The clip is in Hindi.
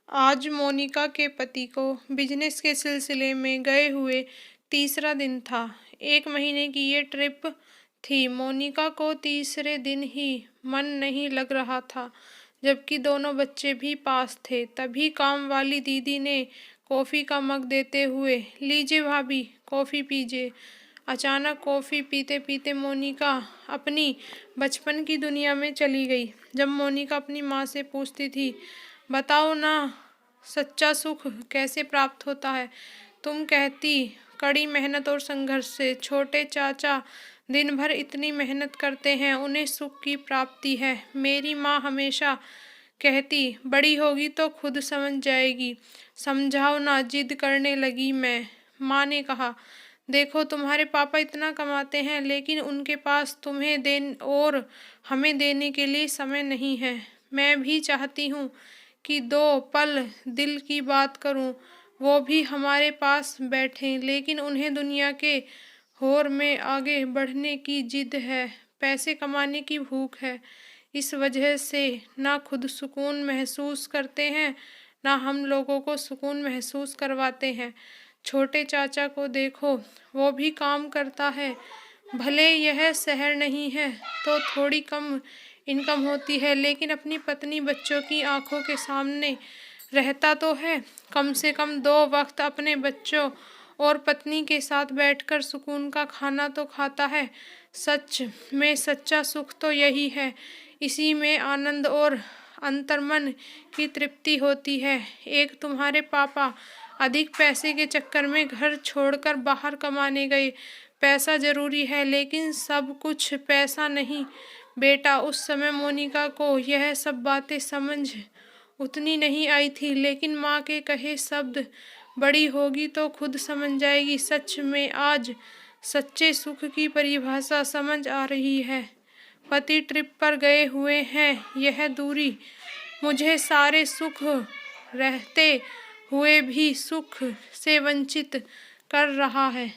आज मोनिका के पति को बिजनेस के सिलसिले में गए हुए तीसरा दिन था। 1 महीने की ये ट्रिप थी। मोनिका को तीसरे दिन ही मन नहीं लग रहा था, जबकि दोनों बच्चे भी पास थे। तभी काम वाली दीदी ने कॉफ़ी का मग देते हुए, लीजिए भाभी, कॉफ़ी पीजिए। अचानक कॉफ़ी पीते पीते मोनिका अपनी बचपन की दुनिया में चली गई। जब मोनिका अपनी माँ से पूछती थी, बताओ ना, सच्चा सुख कैसे प्राप्त होता है? तुम कहती, कड़ी मेहनत और संघर्ष से। छोटे चाचा दिन भर इतनी मेहनत करते हैं, उन्हें सुख की प्राप्ति है। मेरी माँ हमेशा कहती, बड़ी होगी तो खुद समझ जाएगी। समझाओ ना, जिद करने लगी मैं। माँ ने कहा, देखो, तुम्हारे पापा इतना कमाते हैं, लेकिन उनके पास तुम्हें देने और हमें देने के लिए समय नहीं है। मैं भी चाहती हूँ कि 2 पल दिल की बात करूँ, वो भी हमारे पास बैठें, लेकिन उन्हें दुनिया के होर में आगे बढ़ने की जिद है, पैसे कमाने की भूख है। इस वजह से ना खुद सुकून महसूस करते हैं, ना हम लोगों को सुकून महसूस करवाते हैं। छोटे चाचा को देखो, वो भी काम करता है। भले यह शहर नहीं है तो थोड़ी कम इनकम होती है, लेकिन अपनी पत्नी बच्चों की आंखों के सामने रहता तो है। कम से कम 2 वक्त अपने बच्चों और पत्नी के साथ बैठकर सुकून का खाना तो खाता है। सच में सच्चा सुख तो यही है। इसी में आनंद और अंतर्मन की तृप्ति होती है। एक तुम्हारे पापा अधिक पैसे के चक्कर में घर छोड़कर बाहर कमाने गए। पैसा जरूरी है, लेकिन सब कुछ पैसा नहीं बेटा। उस समय मोनिका को यह सब बातें समझ उतनी नहीं आई थी, लेकिन माँ के कहे शब्द, बड़ी होगी तो खुद समझ जाएगी, सच में आज सच्चे सुख की परिभाषा समझ आ रही है। पति ट्रिप पर गए हुए हैं, यह दूरी मुझे सारे सुख रहते हुए भी सुख से वंचित कर रहा है।